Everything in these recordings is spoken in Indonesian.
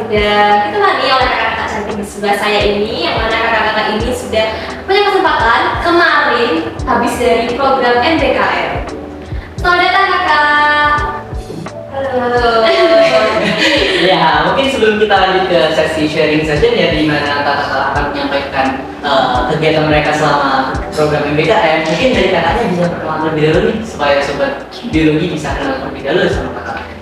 udah ditemani oleh kakak-kakak cantik di sebelah saya ini, yang mana kakak-kakak ini sudah punya kesempatan kemarin habis dari program MBKM. Selamat datang kakak. Halo. Ya, mungkin sebelum kita lanjut ke sesi sharing session ya, di mana kakak akan menyampaikan kegiatan mereka selama program MBKM, mungkin dari kakaknya bisa perkenalan lebih dulu nih, supaya sobat biologi bisa kenal lebih dulu sama kakak.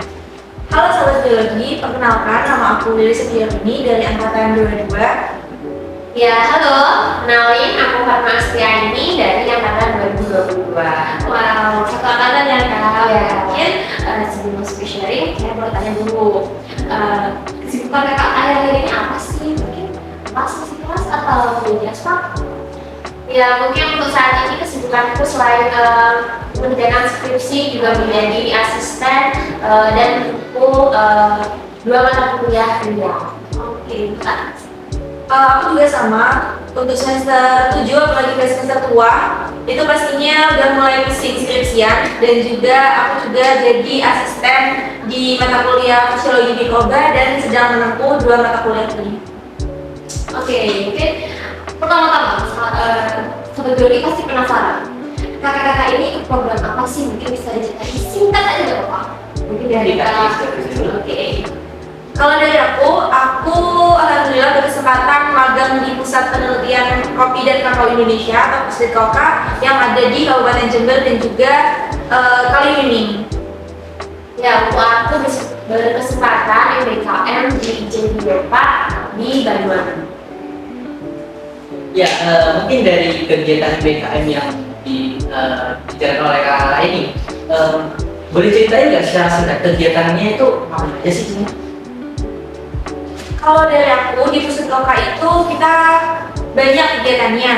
Halo Sobat Biologi, perkenalkan nama aku Lili Setiawini dari Angkatan 22. Ya, halo. Kenalin, aku Fatma Astiani dari Angkatan 2022. Wow, satu angkatan ya kak. Ya, mungkin sebelum masuk ke sharing, saya mau tanya dulu. Kesibukan kakak akhir-akhir ini apa sih? Mungkin masih kelas atau kuliah, Pak? Ya, mungkin untuk saat ini kesibukanku selain mengerjakan skripsi juga menjadi asisten dan buku 2 mata kuliah kuliah. Oke, Kak. Aku juga sama, untuk semester 7 apalagi ke semester tua, itu pastinya udah mulai pusing skripsian, dan juga aku juga jadi asisten di mata kuliah fisiologi mikroba dan sedang menempuh 2 mata kuliah kuliah. Oke, mungkin pertama-tama Sobat Biologi pasti penasaran. Kakak-kakak ini ikut program apa sih? Mungkin bisa diceritain singkat aja nggak apa-apa. Mungkin dari Kak. Oke. Kalau dari aku alhamdulillah berkesempatan magang di Pusat Penelitian Kopi dan Kakao Indonesia atau Pusdikoka yang ada di Kabupaten Jember dan juga Kaliwining. Ya, untuk aku berkesempatan MBKM di Ijen Pak di Banyuwangi. Ya, mungkin dari kegiatan MBKM yang dijalankan oleh kakak ini, boleh ceritain nggak secara singkat kegiatannya itu apa aja sih sebenarnya? Kalau dari aku di Pusdikoka itu kita banyak kegiatannya.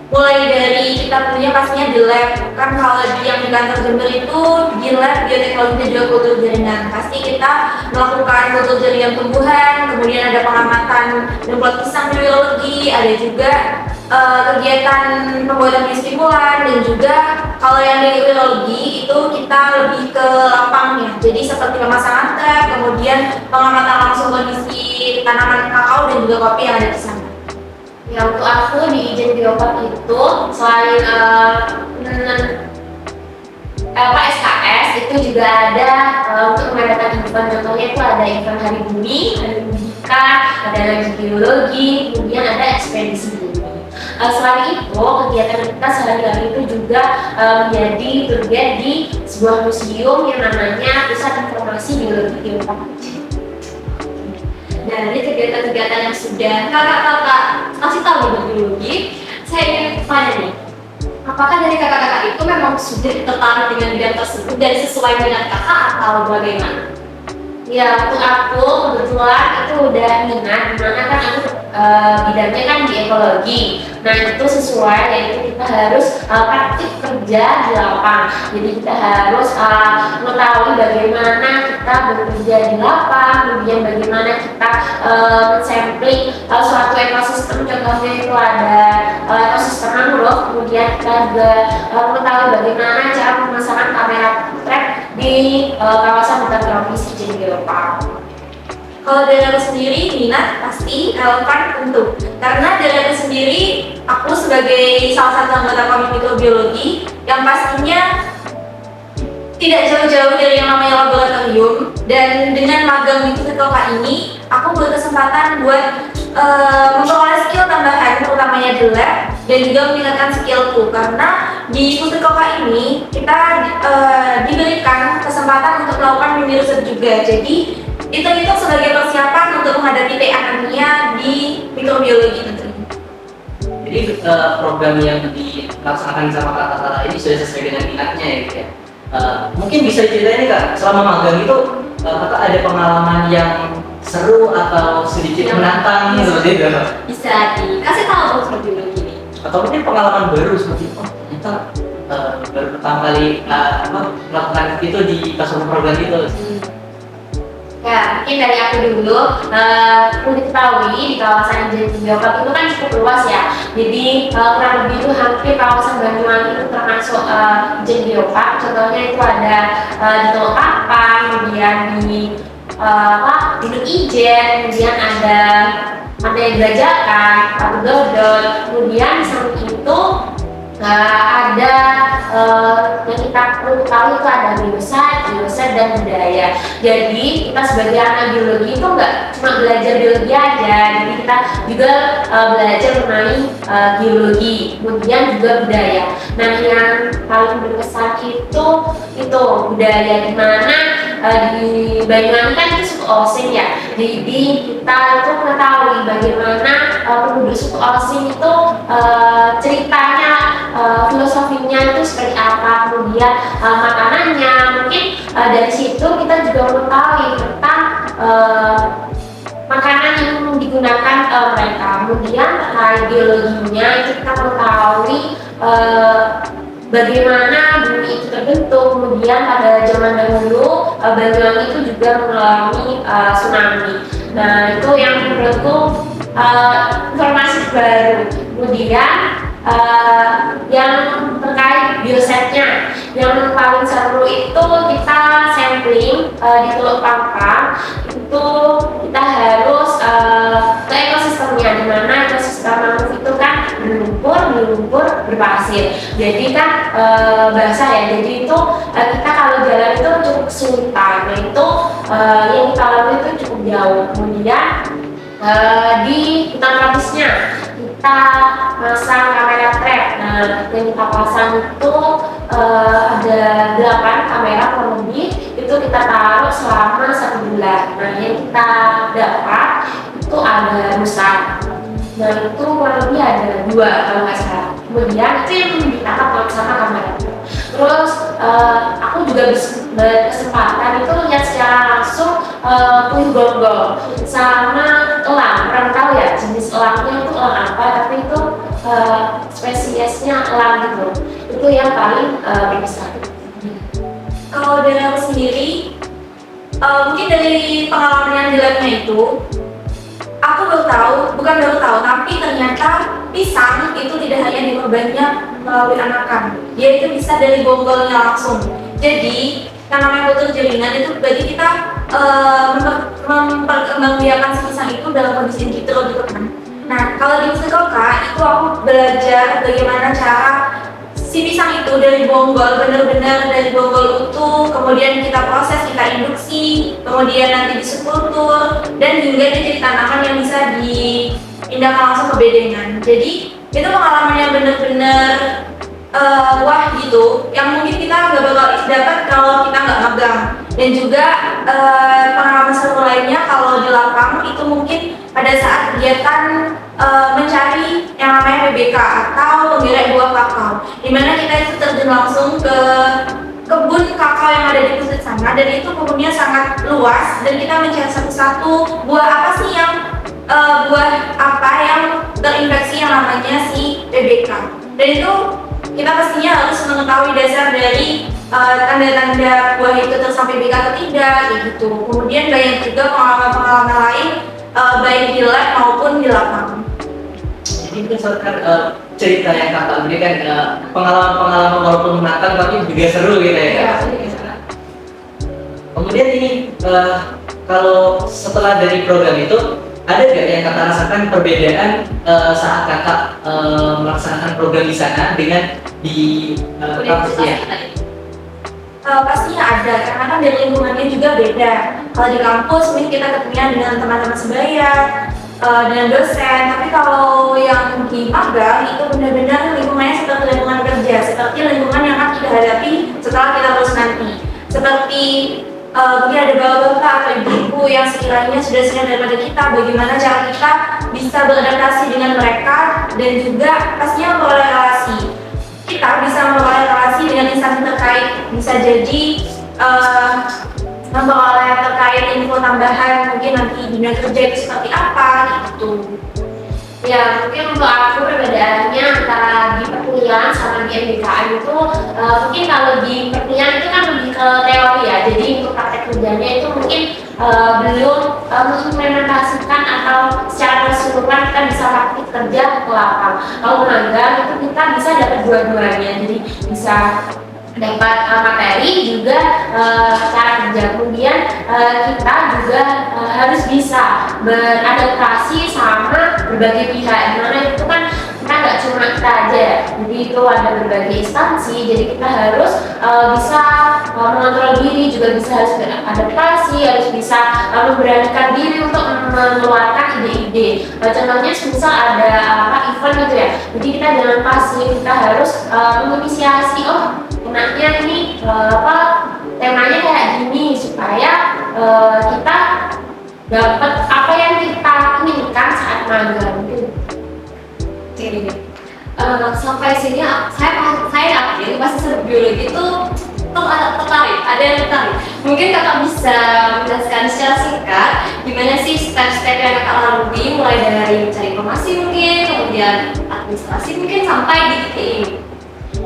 Mulai dari kita punya pastinya di lab, kan kalau yang di kantor Jember itu di lab bioteknologi dan juga kultur jaringan. Pasti kita melakukan kultur jaringan tumbuhan, kemudian ada pengamatan demplot pisang biologi, ada juga kegiatan pembuatan biostimulan, dan juga kalau yang di biologi itu kita lebih ke lapangnya. Jadi seperti pemasangan trap, kemudian pengamatan langsung kondisi tanaman kakao dan juga kopi yang ada di sana. Ya, untuk aku di Ijen Biopak itu selain SKS itu juga ada untuk mengadakan event, contohnya itu ada event Hari Bumi, ada pendidikan, ada lagi biologi, kemudian ada ekspedisi bumi. Selain itu, kegiatan kita sehari-hari itu juga menjadi bergerak di sebuah museum yang namanya Pusat Informasi Biologi Biopak. Dari kegiatan-kegiatan yang sudah kakak-kakak kasih tahu di biologi, saya ingin tanya nih, apakah dari kakak-kakak itu memang sudah tertarik dengan bidang tersebut dan sesuai dengan kakak atau bagaimana? Ya, untuk aku kebetulan itu udah minat, dimana kan aku bidangnya kan di ekologi. Nah, itu sesuai, yaitu kita harus praktik kerja di lapang. Jadi kita harus mengetahui bagaimana kita bekerja di lapang, kemudian bagaimana kita sampling suatu ekosistem, contohnya itu ada ekosistem mangrove, kemudian kita juga mengetahui bagaimana cara pemasangan kamera trap di kawasan hutan tropis Ijen Biopak. Kalau dari aku sendiri, minat pasti relevan tentu. Karena dari aku sendiri, aku sebagai salah satu anggota komite mikrobiologi yang pastinya tidak jauh-jauh dari yang namanya laboratorium. Dan dengan magang di Pusdikoka ini, aku berkesempatan buat memperoleh skill tambahan, terutamanya di lab, dan juga meningkatkan skillku. Karena di Pusdikoka ini, kita diberikan kesempatan untuk melakukan mini riset juga. Jadi itu sebagai persiapan untuk menghadapi TA nantinya di mikrobiologi tentunya. Jadi program yang dilaksanakan sama kakak-kakak ini sudah sesuai dengan minatnya ya, gitu ya. Mungkin bisa diceritain nih kak, selama magang itu kakak ada pengalaman yang seru atau sedikit menantang seperti itu? Bisa dikasih tahu untuk biologi ini. Atau mungkin pengalaman baru seperti itu? Ternyata baru pertama kali melakukan itu di kelas program itu. Ya, mungkin dari aku dulu, perlu diketahui di kawasan Ijen Biopak itu kan cukup luas ya. Jadi kurang lebih itu hampir kawasan Banyuwangi itu termasuk Ijen Biopak. Contohnya itu ada di Teluk Kapang, kemudian di minum ijen, kemudian ada yang belajakan, atau dodol, kemudian di samping itu ada yang kita perlu tahu itu ada biosat dan budaya. Jadi kita sebagai anak biologi itu nggak cuma belajar biologi aja, jadi kita juga belajar mengenai biologi, kemudian juga budaya. Nah yang paling berkesan itu budaya, di mana di Banyuwangi kan itu suku Osing ya, jadi kita itu mengetahui bagaimana penduduk suku Osing itu ceritanya, filosofinya itu seperti apa, kemudian makanannya. Mungkin dari situ kita juga mengetahui tentang makanan yang digunakan mereka. Kemudian terkait biologinya itu kita mengetahui bagaimana bumi itu terbentuk. Kemudian pada zaman dahulu Banyuwangi itu juga mengalami tsunami. Nah itu yang menurutku informasi baru. Kemudian yang terkait biosetnya, yang paling seru itu kita sampling di Teluk Pangkang. Itu kita harus ke ekosistemnya, di mana ekosistem mangrove itu kan berlumpur, berpasir. Jadi kan basah ya. Jadi itu kita kalau jalan itu cukup kesulitan. Nah itu yang kita lalui itu cukup jauh. Kemudian di hutan tropisnya kita pasang kamera trap. Nah yang kita pasang itu ada 8 kamera kurang lebih, itu kita taruh selama 1 bulan. Nah yang kita dapat itu ada rusa. Nah itu kurang lebih ada 2 kalau nggak salah. Kemudian itu yang ditangkap sama kamera. Terus aku juga berkesempatan itu lihat secara langsung puyuh gonggong sama elang. Pernah tahu ya jenis elangnya itu elang apa? Tapi itu spesiesnya elang gitu. Itu yang paling berkesan. Kalau dari aku sendiri, mungkin dari pengalaman yang di labnya itu, aku bukan baru tahu, tapi ternyata pisang itu tidak hanya diperbanyak melalui anakan, dia itu bisa dari bonggolnya langsung. Jadi yang namanya kultur jaringan itu bagi kita memperkembangbiakan si pisang itu dalam kondisi in vitro gitu kan. Nah kalau di Psikoka itu aku belajar bagaimana cara si pisang itu dari bonggol, benar-benar dari bonggol utuh, kemudian kita proses, kita induksi, kemudian nanti disekultur, dan hingga jadi tanaman yang bisa dipindahkan langsung ke bedengan. Jadi itu pengalaman yang benar-benar wah gitu, yang mungkin kita nggak bakal dapat kalau kita nggak magang. Dan juga pengalaman seru lainnya kalau di lapang itu mungkin pada saat kegiatan mencari yang namanya PBK atau penggerak buah kakao, dimana kita itu terjun langsung ke kebun kakao yang ada di pusat sana, dan itu kebunnya sangat luas, dan kita mencari satu-satu buah apa sih yang buah apa yang terinfeksi yang namanya si PBK. Dan itu kita pastinya harus mengetahui dasar dari tanda-tanda buah itu tersampai PBK atau tidak, kayak gitu. Kemudian banyak juga pengalaman-pengalaman lain baik di lab maupun di lapangan. Jadi berdasarkan cerita yang kakak berikan, pengalaman-pengalaman walaupun menantang tapi juga seru gitu ya. Kemudian ini kalau setelah dari program itu ada nggak yang kakak rasakan perbedaan saat kakak melaksanakan program di sana dengan di kampusnya? Pastinya ada, karena kan dari lingkungannya juga beda. Kalau di kampus mungkin kita ketemu dengan teman-teman sebaya, dengan dosen, tapi kalau yang di magang itu benar-benar lingkungannya seperti lingkungan kerja, seperti lingkungan yang akan kita hadapi setelah kita lulus nanti. Seperti mungkin ada bapak-bapak atau ibu-ibu yang sekiranya sudah senior daripada kita, bagaimana cara kita bisa beradaptasi dengan mereka, dan juga pastinya memperoleh relasi. Kita bisa memperoleh relasi dengan instansi terkait, bisa jadi memperoleh terkait info tambahan, mungkin nanti dunia kerja itu seperti apa gitu. Ya mungkin untuk aku perbedaannya antara di perkuliahan sama di MBKM itu mungkin kalau di perkuliahan itu kan lebih ke teori ya, jadi untuk praktek kerjanya itu mungkin belum mengimplementasikan atau secara keseluruhan kita bisa praktik kerja ke lapang. Kalau magang itu kita bisa dapat dua-duanya, jadi bisa dapat materi juga cara kerja. Kemudian kita juga harus bisa beradaptasi sama berbagai pihak, dimana itu kan kita nggak cuma kita aja, jadi itu ada berbagai instansi, jadi kita harus bisa mengontrol diri, juga bisa harus beradaptasi, harus bisa memberanikan diri untuk mengeluarkan ide-ide. Contohnya misal ada event gitu ya, jadi kita jangan pasif, kita harus menginisiasi, enaknya ini temanya kayak gini, supaya kita dapat apa yang kita inginkan saat magang gitu. Sampai sini saya yakin mahasiswa biologi itu tertarik, ada yang tertarik. Mungkin kakak bisa menjelaskan secara singkat gimana sih step-step yang kakak lalui, mulai dari mencari informasi mungkin, kemudian administrasi mungkin, sampai di titik ini.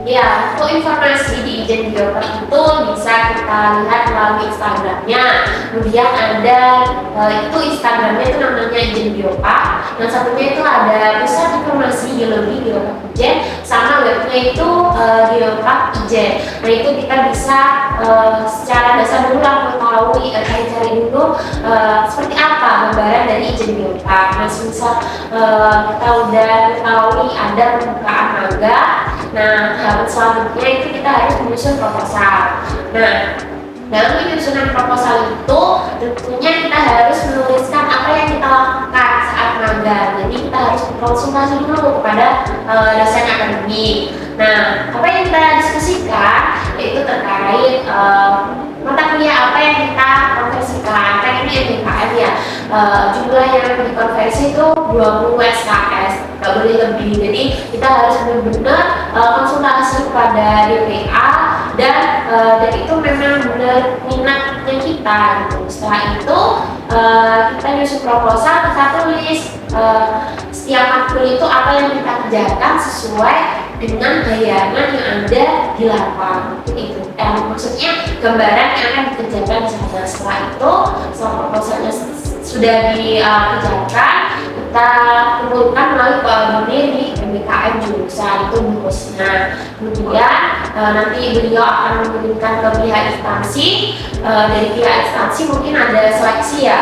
Ya, untuk informasi di Ijen Biopark itu bisa kita lihat melalui Instagramnya. Kemudian ada itu Instagramnya itu namanya Ijen Biopark. Yang satunya itu ada Pusat Informasi Geologi Biopark Ijen, sama webnya itu Biopark Ijen. Nah itu kita bisa secara dasar dulu lah mengetahui, cari dulu seperti apa gambaran dari Ijen Biopark. Nah misal kita udah mengetahui ada pembukaan magang. Nah, selanjutnya itu kita harus menyusun proposal. Nah, dalam penyusunan proposal itu tentunya kita harus menuliskan apa yang kita lakukan saat magang. Jadi kita harus berkonsultasi dulu kepada dosen akademik. Nah, apa yang kita diskusikan yaitu terkait mata kuliah apa yang kita konversikan. Kan ini MBKM ya, jumlah yang dikonversi itu 20 SKS, nggak boleh lebih. Jadi kita harus benar-benar konsultasi kepada DPA dan itu memang benar minatnya kita gitu. Setelah itu kita nyusun proposal, kita tulis setiap matkul itu apa yang kita kerjakan sesuai dengan bayangan yang ada di lapangan itu. Maksudnya gambaran yang akan dikerjakan di sana. Setelah itu, setelah proposalnya sudah dikerjakan, kita kumpulkan melalui koordinir di MBKM jurusan itu bosnya. Kemudian nanti beliau akan mengirimkan ke pihak instansi. Dari pihak instansi mungkin ada seleksi ya,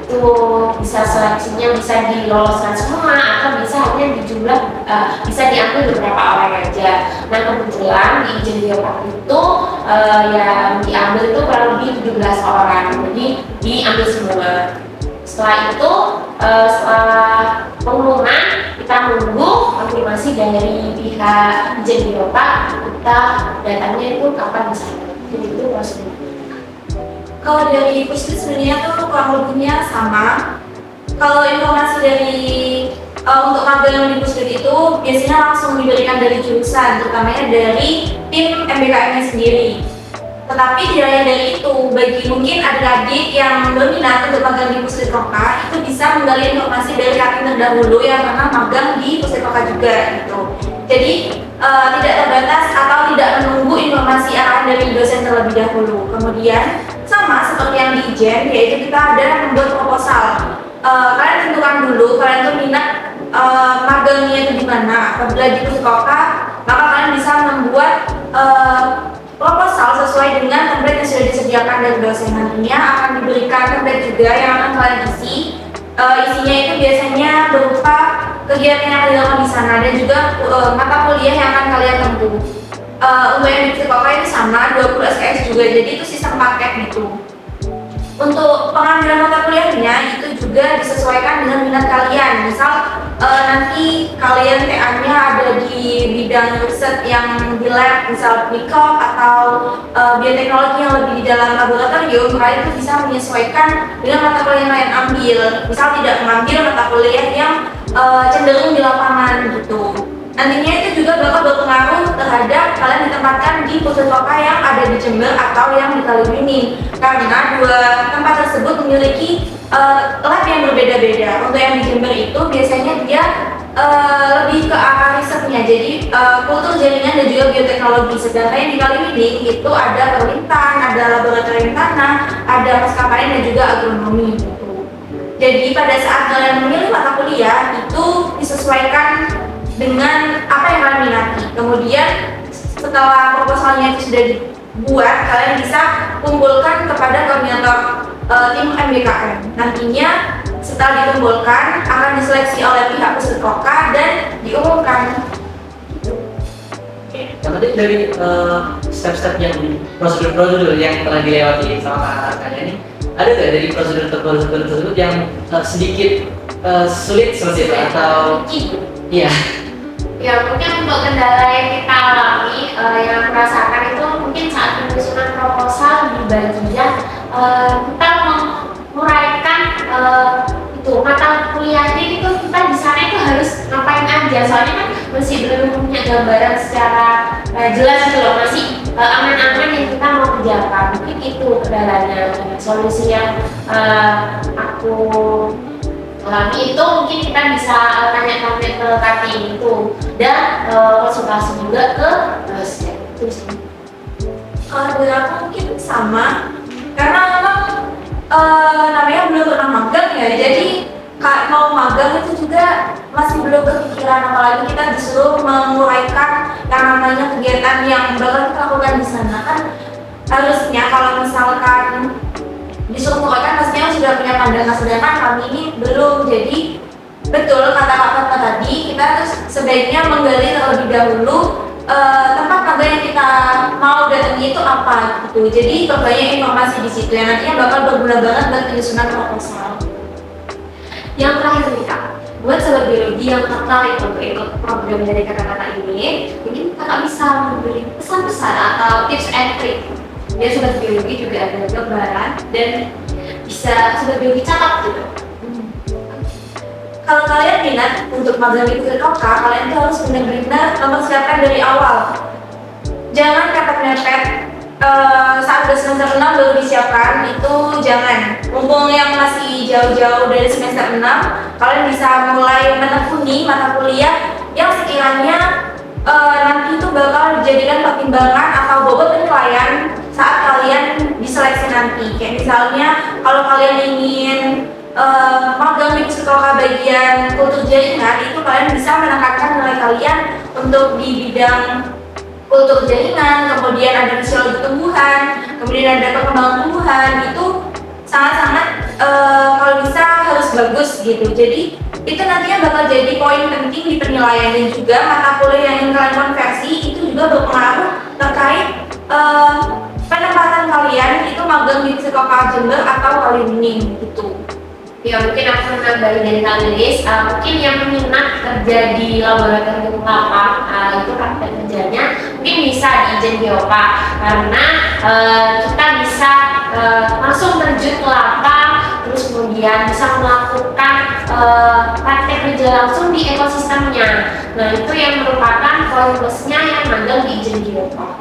itu bisa seleksinya bisa diloloskan semua atau bisa hanya dijumlah bisa diambil beberapa orang aja. Nah kebetulan di Ijen Biopark itu yang diambil itu kurang lebih 17 orang, jadi diambil semua. Setelah itu setelah pengumuman kita menunggu konfirmasi dari pihak Ijen Biopark, kita datangnya itu kapan bisa. Jadi itu prosedur. Kalau dari Puslit sebenarnya tuh kurang lebihnya sama. Kalau informasi dari untuk magang di Puslit itu biasanya langsung diberikan dari jurusan, terutamanya dari tim MBKM-nya sendiri. Tetapi tidak hanya dari itu, bagi mungkin adik-adik yang berminat untuk magang di Puslit Roka, itu bisa menggali informasi dari kakak terdahulu yang pernah magang di Puslit Roka juga gitu. Jadi tidak terbatas atau tidak menunggu informasi arahan dari dosen terlebih dahulu. Kemudian sama seperti yang di Ijen, yaitu kita ada membuat proposal. Kalian tentukan dulu kalian tuh minat magangnya itu di mana. Apabila di Puslit Roka, maka kalian bisa membuat proposal sesuai dengan template yang sudah disediakan dari dosen. Nantinya akan diberikan template juga yang akan kalian isi. Isinya itu biasanya berupa kegiatan yang akan dilakukan di sana dan juga mata kuliah yang akan kalian tempuh. Untuk yang di Puslit itu sama 20 SKS juga, jadi itu sistem paket gitu. Untuk pengambilan mata kuliahnya itu juga disesuaikan dengan minat kalian. Misal nanti kalian TA-nya ada di bidang riset yang di lab, misal mikro atau bioteknologi yang lebih di dalam laboratorium, kalian itu bisa menyesuaikan dengan mata kuliah yang kalian ambil. Misal tidak mengambil mata kuliah yang cenderung di lapangan gitu. Nantinya itu juga bakal berpengaruh terhadap kalian ditempatkan di Puslit Roka yang ada di Jember atau yang di Kaliwining, karena dua tempat tersebut memiliki lab yang berbeda-beda. Untuk yang di Jember itu biasanya dia lebih ke arah risetnya, jadi kultur jaringan dan juga bioteknologi. Sedangkan yang di Kaliwining itu ada perwintan, ada laboratorium tanah, ada maskapai dan juga agronomi gitu. Jadi pada saat kalian memilih mata kuliah itu disesuaikan dengan apa yang kalian minati. Kemudian setelah setelah proposalnya itu sudah dibuat, kalian bisa kumpulkan kepada koordinator tim MBKM. Nantinya setelah dikumpulkan akan diseleksi oleh pihak peserta dan diumumkan. Yang penting dari step-step yang prosedur-prosedur yang telah dilewati sama kalian ini, ada nggak dari prosedur tersebut yang sedikit sulit seperti itu atau iya? Ya mungkin untuk kendala yang kita alami, yang merasakan itu mungkin saat penyusunan proposal di bagian kita menguraikan itu mata kuliahnya itu kita di sana itu harus ngapain aja, soalnya kan masih belum punya gambaran secara jelas gitu loh, masih aman-aman yang kita mau kerjakan. Mungkin itu kendalanya. Solusi yang aku alami itu mungkin kita bisa tanya-tanya ke cutting itu dan konsultasi juga ke dosen. Itu sih. Kalau dari aku mungkin sama, karena memang namanya belum pernah magang ya, jadi mau magang itu juga masih belum berpikiran, apalagi kita disuruh menguraikan yang namanya kegiatan yang bakal kita lakukan di sana. Kan harusnya kalau misalkan disuruh menguraikan pastinya sudah punya pandangan, sedangkan kami ini belum. Jadi betul kata kakak tadi, kita harus sebaiknya menggali terlebih dahulu tempat magang yang kita mau datangi itu apa gitu. Jadi perbanyak informasi di situ yang nantinya bakal berguna banget buat penyusunan proposal. Yang terakhir nih Kak, buat sobat biologi yang tertarik untuk ikut program dari kakak-kakak ini, mungkin kakak bisa memberi pesan-pesan atau tips and trick biar sobat biologi juga ada gambaran dan bisa sobat biologi catat gitu. Kalau kalian minat untuk magang di PKK, kalian tuh harus benar-benar mempersiapkan dari awal. Jangan mepet-mepet saat udah semester 6 baru disiapkan, itu jangan. Mumpung yang masih jauh-jauh dari semester 6, kalian bisa mulai menekuni mata kuliah yang sekiranya nanti itu bakal dijadikan pertimbangan atau bobot penilaian saat kalian diseleksi nanti. Kayak misalnya kalau kalian ingin magang di psikologi bagian kultur jaringan, itu kalian bisa menekankan nilai kalian untuk di bidang kultur jaringan, kemudian ada fisiologi tumbuhan, kemudian ada perkembangan tumbuhan. Itu sangat-sangat kalau bisa harus bagus gitu. Jadi itu nantinya bakal jadi poin penting di penilaian, dan juga mata kuliah yang ingin kalian konversi itu juga berpengaruh terkait penempatan kalian itu magang di psikologi Jember atau Kalibening gitu. Ya mungkin aku nambahin dari Kak Lilis, mungkin yang minat kerja di laboratorium lapang itu praktek kerjanya mungkin bisa di Ijen Geopa, karena kita bisa langsung terjun ke lapang, terus kemudian bisa melakukan praktek kerja langsung di ekosistemnya. Nah itu yang merupakan poin plusnya yang magang di Ijen Geopa.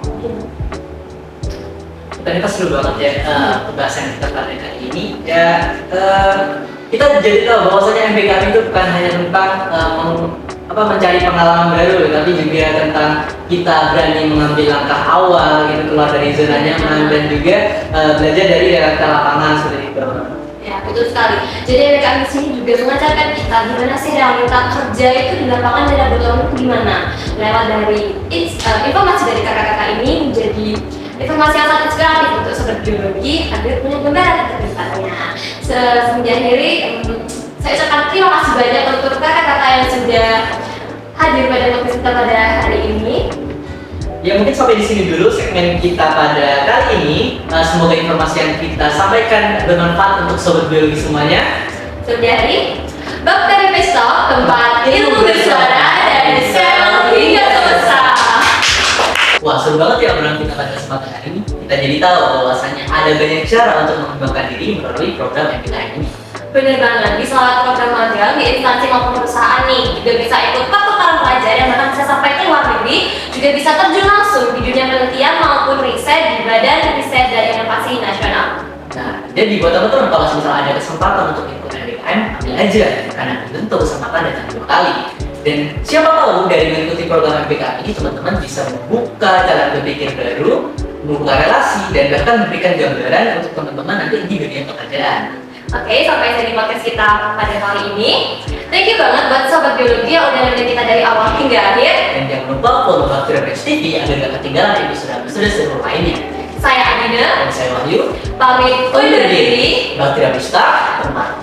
Tadi pas seru banget ya pembahasan kita pada kali ini ya. Kita jadi tahu bahwasanya MBKM itu bukan hanya tentang mencari pengalaman baru, tapi juga tentang kita berani mengambil langkah awal gitu, keluar dari zona nyaman, dan juga belajar dari realita lapangan seperti itu. Ya betul sekali. Jadi MBKM di sini juga mengajarkan kita gimana sih realita kerja itu di lapangan dan laboratorium itu gimana. Lewat dari informasi dari kakak-kakak ini menjadi informasi yang sangat inspiratif untuk sobat biologi agar punya gambaran ke depannya. Mengakhiri, saya ucapkan terima kasih banyak untuk kakak-kakak yang sudah hadir pada podcast kita pada hari ini. Ya mungkin sampai di sini dulu segmen kita pada kali ini. Semoga informasi yang kita sampaikan bermanfaat untuk sobat biologi semuanya. Dari Bakteri Pesta, tempat ilmu bersuara dari sel hingga semesta. Wah, seru banget ya obrolan kita pada kesempatan hari ini. Kita jadi tahu bahwasannya ada banyak cara untuk mengembangkan diri melalui program MBKM ini. Bener banget, bisa lewat program magang di instansi maupun perusahaan nih. Juga bisa ikut pertukaran pelajar yang bahkan bisa sampai ke luar negeri. Juga bisa terjun langsung di dunia penelitian maupun riset di Badan Riset dan Inovasi Nasional. Nah, jadi buat teman-teman kalau misalnya ada kesempatan untuk ikut MBKM, ambil aja, karena belum tentu kesempatan datang 2 kali. Dan siapa tahu dari mengikuti program MBKM ini teman-teman bisa membuka cara berpikir baru, membuka relasi, dan bahkan memberikan gambaran untuk teman-teman nanti di dunia pekerjaan. Oke, sampai sini podcast kita pada kali ini. Thank you banget buat sobat biologi yang udah nemenin kita dari awal hingga akhir. Dan jangan lupa follow Bakteri TV agar gak ketinggalan episode-episode seru lainnya. Saya Adina, Dan saya Wahyu, pamit undur diri. Bakti Rabista, tempat